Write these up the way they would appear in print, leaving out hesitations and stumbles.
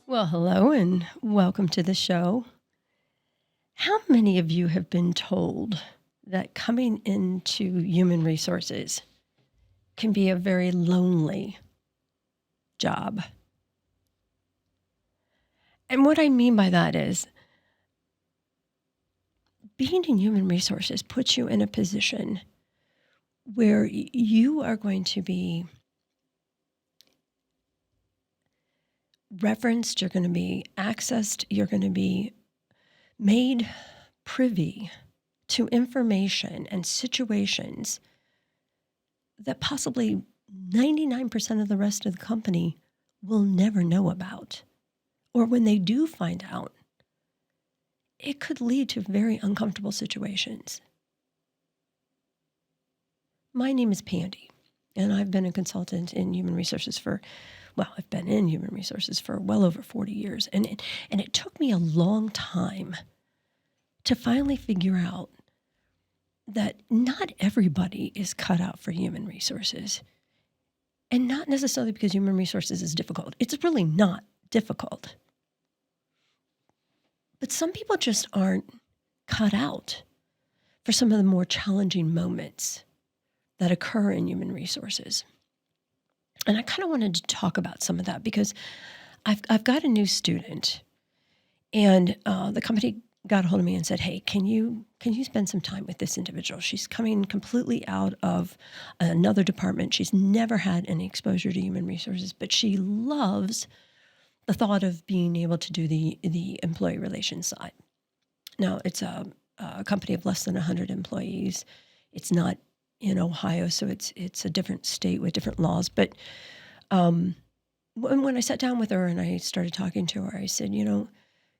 Well, hello and welcome to the show. How many of you have been told that coming into human resources can be a very lonely job? And what I mean by that is being in human resources puts you in a position where you are going to be referenced, you're going to be accessed, you're going to be made privy to information and situations that possibly 99% of the rest of the company will never know about. Or when they do find out, it could lead to very uncomfortable situations. My name is Pandy, and I've been a consultant in human resources I've been in human resources for well over 40 years. And it took me a long time to finally figure out that not everybody is cut out for human resources. And not necessarily because human resources is difficult. It's really not difficult. But some people just aren't cut out for some of the more challenging moments that occur in human resources. And I kind of wanted to talk about some of that because I've got a new student, and the company got a hold of me and said, "Hey, can you spend some time with this individual? She's coming completely out of another department. She's never had any exposure to human resources, but she loves the thought of being able to do the employee relations side." Now, it's a company of less than 100 employees. It's not in Ohio, so it's a different state with different laws. But when I sat down with her and I started talking to her, I said,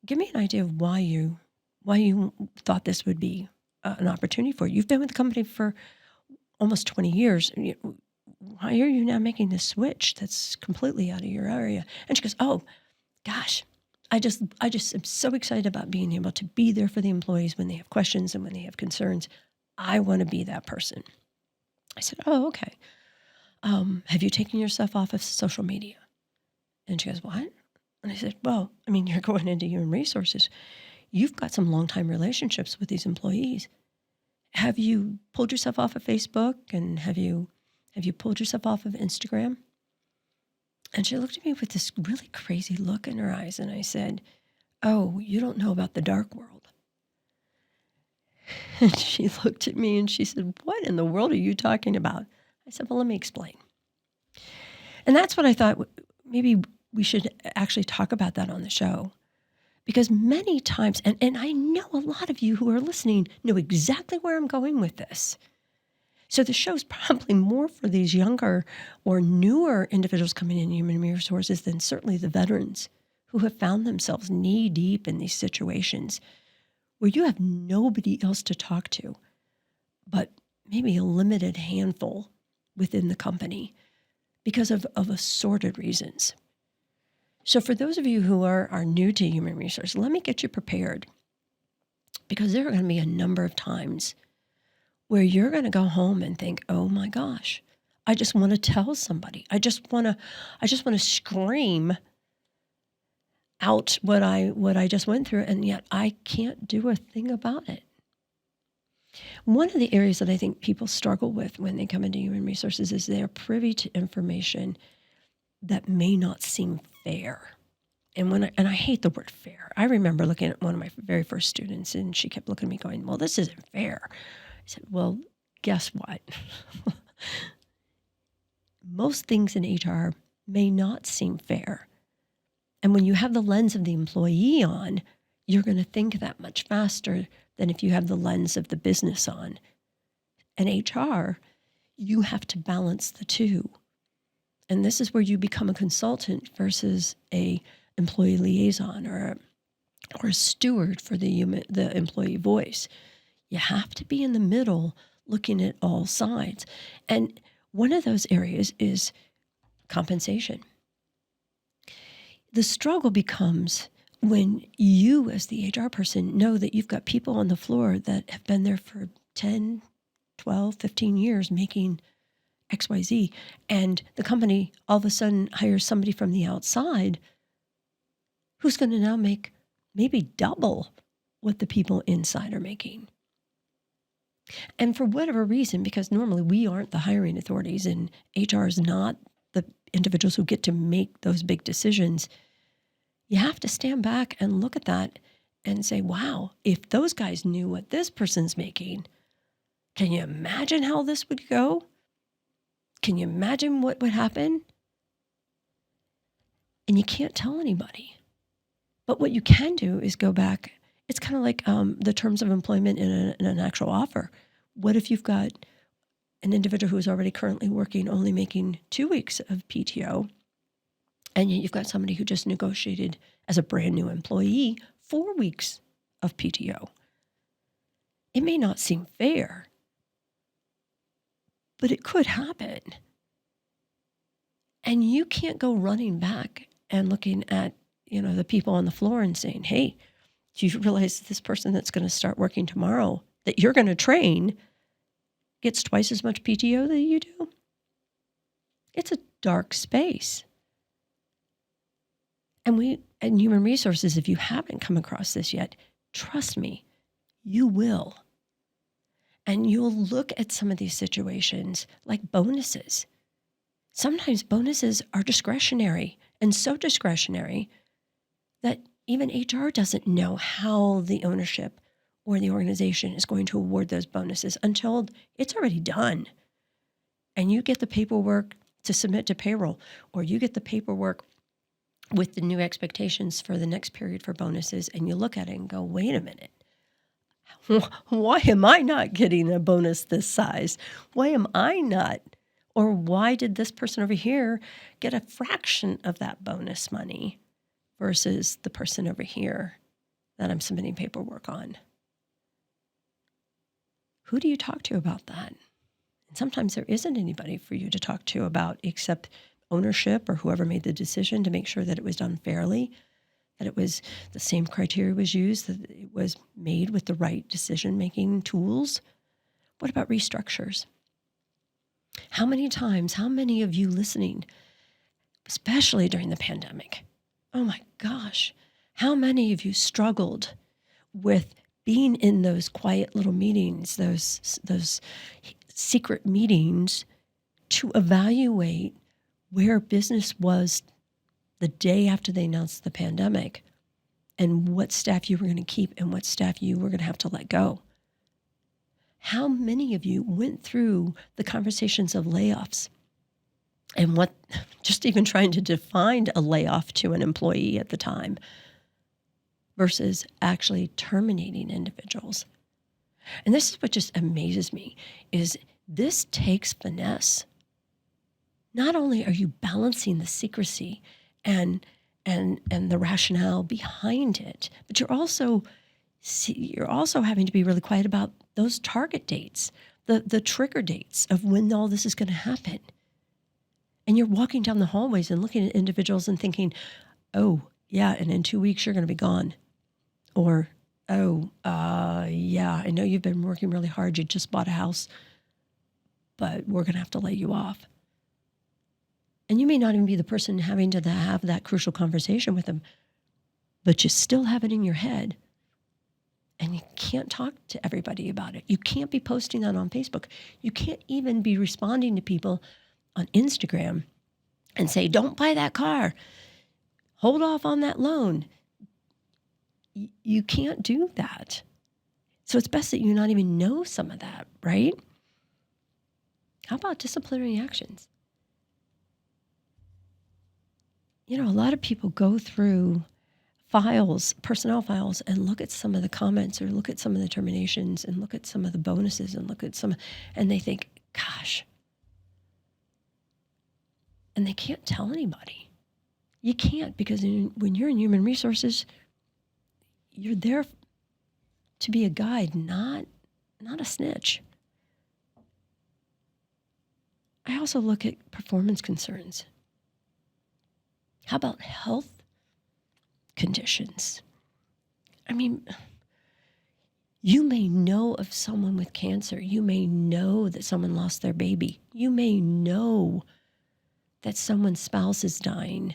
give me an idea of why you thought this would be an opportunity for you. You've been with the company for almost 20 years. Why are you now making this switch that's completely out of your area? And she goes, "Oh, gosh, I just am so excited about being able to be there for the employees when they have questions and when they have concerns. I want to be that person." I said, "Oh, okay. Have you taken yourself off of social media?" And she goes, "What?" And I said, "Well, you're going into human resources. You've got some long-time relationships with these employees. Have you pulled yourself off of Facebook, and have you pulled yourself off of Instagram?" And she looked at me with this really crazy look in her eyes, and I said, "Oh, you don't know about the dark world." And she looked at me and she said, "What in the world are you talking about?" I said, "Well, let me explain." And that's what I thought maybe we should actually talk about that on the show. Because many times, and I know a lot of you who are listening know exactly where I'm going with this. So the show's probably more for these younger or newer individuals coming in human resources than certainly the veterans who have found themselves knee-deep in these situations where you have nobody else to talk to, but maybe a limited handful within the company because of assorted reasons. So for those of you who are new to human resources, let me get you prepared, because there are going to be a number of times where you're going to go home and think, "Oh my gosh, I just want to tell somebody. I just want to scream out what I just went through, and yet I can't do a thing about it." One of the areas that I think people struggle with when they come into human resources is they are privy to information that may not seem fair. And I hate the word fair. I remember looking at one of my very first students, and she kept looking at me going, "Well, this isn't fair." I said, "Well, guess what? Most things in HR may not seem fair. And when you have the lens of the employee on, you're going to think that much faster than if you have the lens of the business on. And HR, you have to balance the two. And this is where you become a consultant versus a employee liaison or a steward for the employee voice. You have to be in the middle looking at all sides. And one of those areas is compensation. The struggle becomes when you, as the HR person, know that you've got people on the floor that have been there for 10, 12, 15 years making XYZ, and the company all of a sudden hires somebody from the outside who's going to now make maybe double what the people inside are making. And for whatever reason, because normally we aren't the hiring authorities and HR is not the individuals who get to make those big decisions, you have to stand back and look at that and say, wow, if those guys knew what this person's making, can you imagine how this would go? Can you imagine what would happen? And you can't tell anybody. But what you can do is go back. It's kind of like the terms of employment in an actual offer. What if you've got an individual who is already currently working, only making 2 weeks of PTO, and yet you've got somebody who just negotiated as a brand new employee 4 weeks of PTO? It may not seem fair, but it could happen. And you can't go running back and looking at, the people on the floor and saying, hey, do you realize this person that's going to start working tomorrow that you're going to train gets twice as much PTO that you do? It's a dark space. And in human resources, if you haven't come across this yet, trust me, you will. And you'll look at some of these situations like bonuses. Sometimes bonuses are discretionary, and so discretionary that even HR doesn't know how the ownership or the organization is going to award those bonuses until it's already done. And you get the paperwork to submit to payroll, or you get the paperwork with the new expectations for the next period for bonuses, and you look at it and go, wait a minute. Why am I not getting a bonus this size? Why am I not? Or why did this person over here get a fraction of that bonus money versus the person over here that I'm submitting paperwork on? Who do you talk to about that? And sometimes there isn't anybody for you to talk to about except ownership or whoever made the decision to make sure that it was done fairly, that it was the same criteria was used, that it was made with the right decision-making tools. What about restructures? How many times, how many of you listening, especially during the pandemic, oh my gosh, how many of you struggled with being in those quiet little meetings, those secret meetings to evaluate where business was the day after they announced the pandemic and what staff you were going to keep and what staff you were going to have to let go? How many of you went through the conversations of layoffs and what, just even trying to define a layoff to an employee at the time versus actually terminating individuals? And this is what just amazes me, is this takes finesse. Not only are you balancing the secrecy and the rationale behind it, but you're also having to be really quiet about those target dates, the trigger dates of when all this is going to happen. And you're walking down the hallways and looking at individuals and thinking, oh, yeah, and in 2 weeks you're going to be gone. Or, yeah, I know you've been working really hard. You just bought a house, but we're going to have to lay you off. And you may not even be the person having to have that crucial conversation with them, but you still have it in your head. And you can't talk to everybody about it. You can't be posting that on Facebook. You can't even be responding to people on Instagram and say, don't buy that car. Hold off on that loan. You can't do that. So it's best that you not even know some of that, right? How about disciplinary actions? A lot of people go through files, personnel files, and look at some of the comments or look at some of the terminations and look at some of the bonuses and look at and they think, gosh. And they can't tell anybody. You can't, because when you're in human resources, you're there to be a guide, not a snitch. I also look at performance concerns. How about health conditions? I mean, you may know of someone with cancer. You may know that someone lost their baby. You may know that someone's spouse is dying.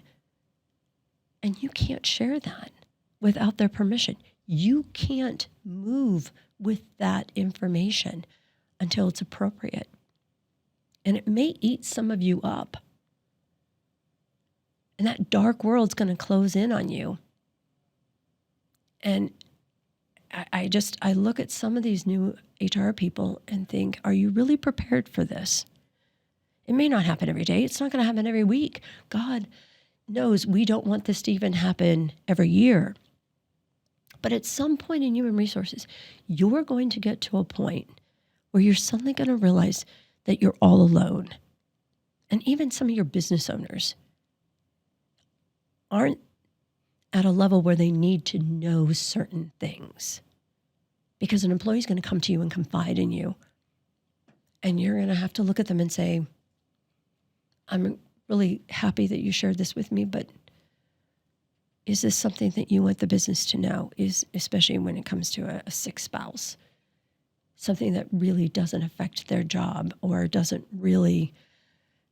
And you can't share that without their permission. You can't move with that information until it's appropriate. And it may eat some of you up. And that dark world's going to close in on you. And I look at some of these new HR people and think, are you really prepared for this? It may not happen every day. It's not going to happen every week. God knows we don't want this to even happen every year. But at some point in human resources, you're going to get to a point where you're suddenly going to realize that you're all alone. And even some of your business owners aren't at a level where they need to know certain things. Because an employee is going to come to you and confide in you. And you're going to have to look at them and say, I'm really happy that you shared this with me, but is this something that you want the business to know? Especially when it comes to a sick spouse, something that really doesn't affect their job or doesn't really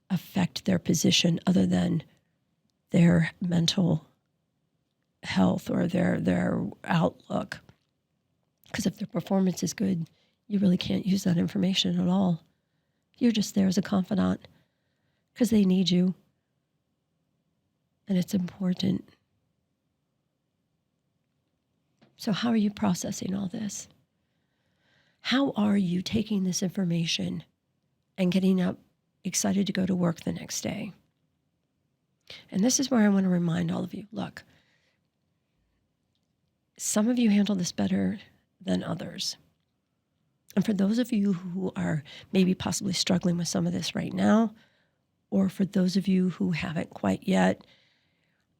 affect their position other than their mental health or their outlook. Because if their performance is good, you really can't use that information at all. You're just there as a confidant because they need you. And it's important. So how are you processing all this? How are you taking this information and getting up excited to go to work the next day? And this is where I want to remind all of you, look, some of you handle this better than others. And for those of you who are maybe possibly struggling with some of this right now, or for those of you who haven't quite yet,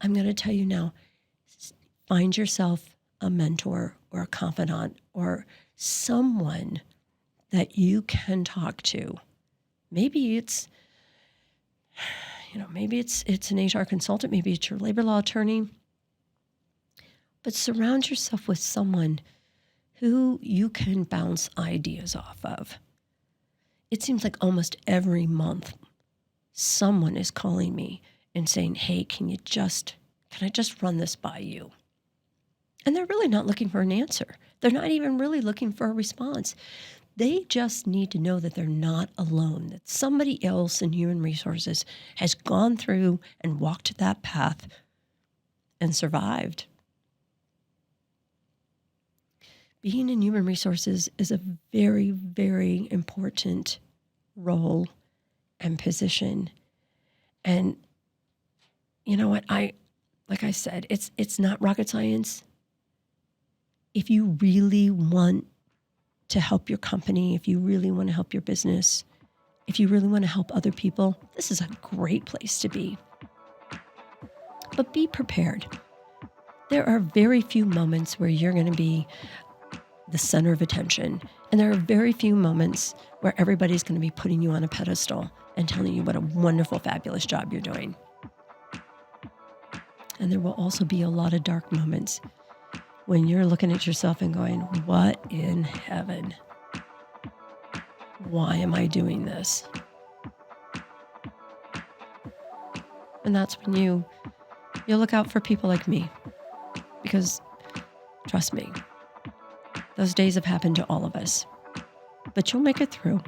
I'm going to tell you now, find yourself a mentor or a confidant or someone that you can talk to. Maybe it's an HR consultant, maybe it's your labor law attorney, but surround yourself with someone who you can bounce ideas off of. It seems like almost every month, someone is calling me and saying, hey, can I just run this by you? And they're really not looking for an answer. They're not even really looking for a response. They just need to know that they're not alone, that somebody else in human resources has gone through and walked that path and survived. Being in human resources is a very, very important role and position. And you know what? Like I said, it's not rocket science. If you really want to help your company, if you really want to help your business, if you really want to help other people, this is a great place to be. But be prepared. There are very few moments where you're going to be the center of attention. And there are very few moments where everybody's going to be putting you on a pedestal and telling you what a wonderful, fabulous job you're doing. And there will also be a lot of dark moments when you're looking at yourself and going, what in heaven? Why am I doing this? And that's when you look out for people like me. Because trust me, those days have happened to all of us. But you'll make it through.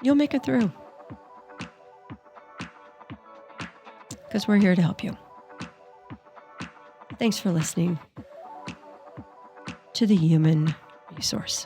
You'll make it through. Because we're here to help you. Thanks for listening to the Human Resource.